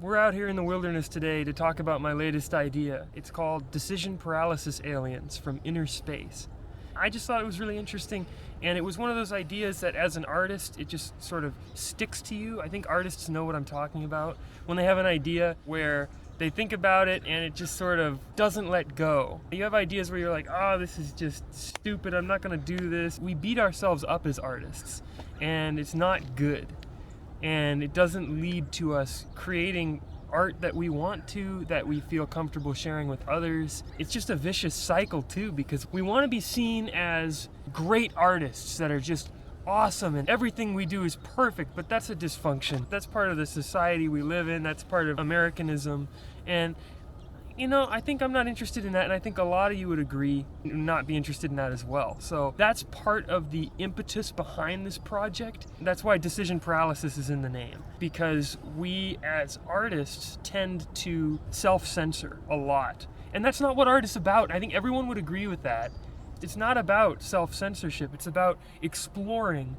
We're out here in the wilderness today to talk about my latest idea. It's called Decision-Paralysis Aliens from Inner Space. I just thought it was really interesting, and it was one of those ideas that as an artist, it just sort of sticks to you. I think artists know what I'm talking about when they have an idea where they think about it and it just sort of doesn't let go. You have ideas where you're like, oh, this is just stupid, I'm not gonna do this. We beat ourselves up as artists, and it's not good. And it doesn't lead to us creating art that we want to, that we feel comfortable sharing with others. It's just a vicious cycle too, because we want to be seen as great artists that are just awesome and everything we do is perfect, but that's a dysfunction. That's part of the society we live in, that's part of Americanism. And you know, I think I'm not interested in that, and I think a lot of you would agree not be interested in that as well. So that's part of the impetus behind this project. That's why decision paralysis is in the name, because we as artists tend to self-censor a lot. And that's not what art is about. I think everyone would agree with that. It's not about self-censorship. It's about exploring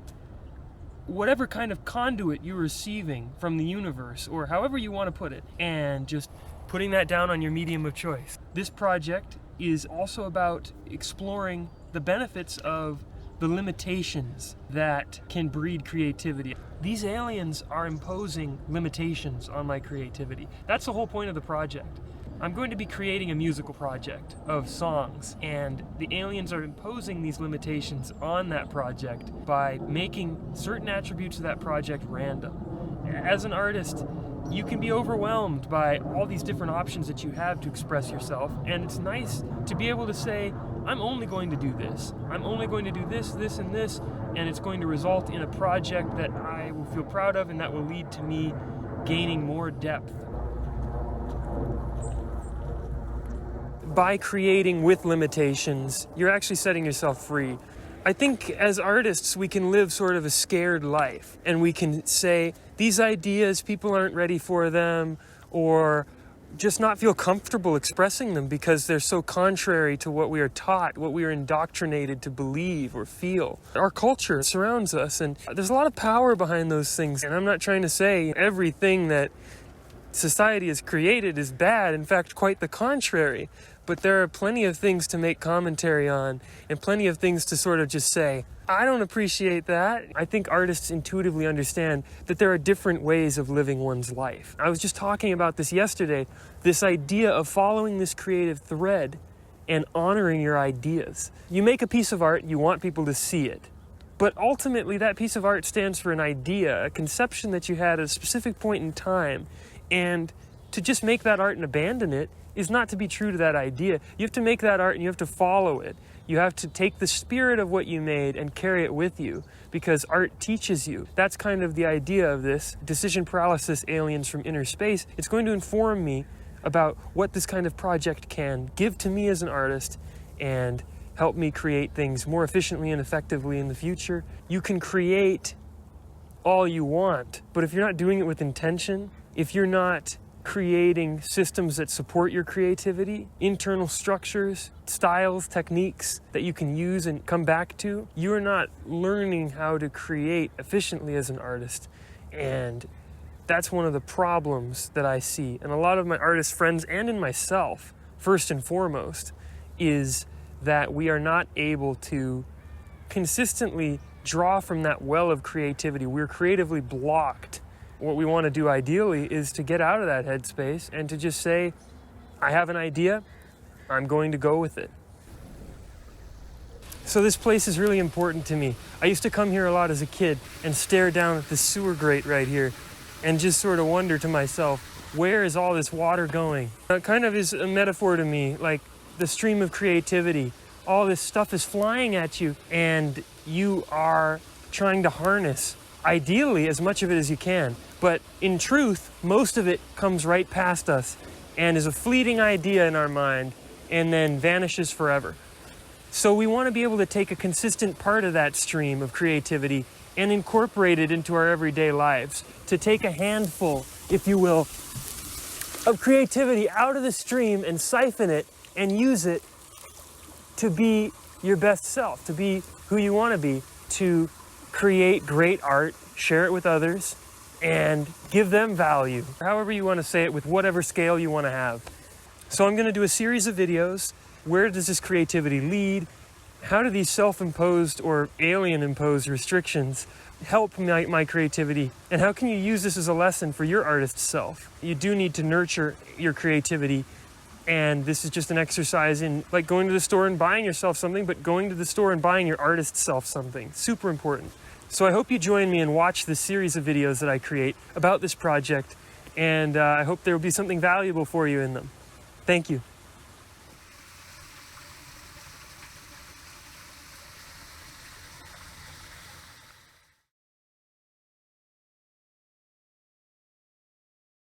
whatever kind of conduit you're receiving from the universe, or however you want to put it, and just putting that down on your medium of choice. This project is also about exploring the benefits of the limitations that can breed creativity. These aliens are imposing limitations on my creativity. That's the whole point of the project. I'm going to be creating a musical project of songs, and the aliens are imposing these limitations on that project by making certain attributes of that project random. As an artist, you can be overwhelmed by all these different options that you have to express yourself, and it's nice to be able to say, I'm only going to do this. I'm only going to do this, this, and this, and it's going to result in a project that I will feel proud of and that will lead to me gaining more depth. By creating with limitations, you're actually setting yourself free. I think as artists, we can live sort of a scared life, and we can say, these ideas, people aren't ready for them, or just not feel comfortable expressing them because they're so contrary to what we are taught, what we are indoctrinated to believe or feel. Our culture surrounds us, and there's a lot of power behind those things. And I'm not trying to say everything that society has created is bad, in fact, quite the contrary. But there are plenty of things to make commentary on, and plenty of things to sort of just say, I don't appreciate that. I think artists intuitively understand that there are different ways of living one's life. I was just talking about this yesterday, this idea of following this creative thread and honoring your ideas. You make a piece of art, you want people to see it. But ultimately, that piece of art stands for an idea, a conception that you had at a specific point in time. And to just make that art and abandon it is not to be true to that idea. You have to make that art and you have to follow it. You have to take the spirit of what you made and carry it with you, because art teaches you. That's kind of the idea of this decision paralysis aliens from inner space. It's going to inform me about what this kind of project can give to me as an artist and help me create things more efficiently and effectively in the future. You can create all you want, but if you're not doing it with intention, if you're not creating systems that support your creativity, internal structures, styles, techniques that you can use and come back to, you're not learning how to create efficiently as an artist. And that's one of the problems that I see. And a lot of my artist friends, and in myself, first and foremost, is that we are not able to consistently draw from that well of creativity. We're creatively blocked. What we want to do ideally is to get out of that headspace and to just say, I have an idea, I'm going to go with it. So this place is really important to me. I used to come here a lot as a kid and stare down at the sewer grate right here and just sort of wonder to myself, where is all this water going? It kind of is a metaphor to me, like the stream of creativity. All this stuff is flying at you and you are trying to harness, ideally, as much of it as you can. But in truth, most of it comes right past us and is a fleeting idea in our mind and then vanishes forever. So we want to be able to take a consistent part of that stream of creativity and incorporate it into our everyday lives. To take a handful, if you will, of creativity out of the stream and siphon it and use it to be your best self, to be who you want to be, to create great art, share it with others, and give them value, however you want to say it, with whatever scale you want to have. So I'm going to do a series of videos. Where does this creativity lead? How do these self-imposed or alien-imposed restrictions help my creativity? And how can you use this as a lesson for your artist self? You do need to nurture your creativity, and this is just an exercise in like going to the store and buying yourself something, but going to the store and buying your artist self something. Super important. So I hope you join me and watch this series of videos that I create about this project, and I hope there will be something valuable for you in them. Thank you.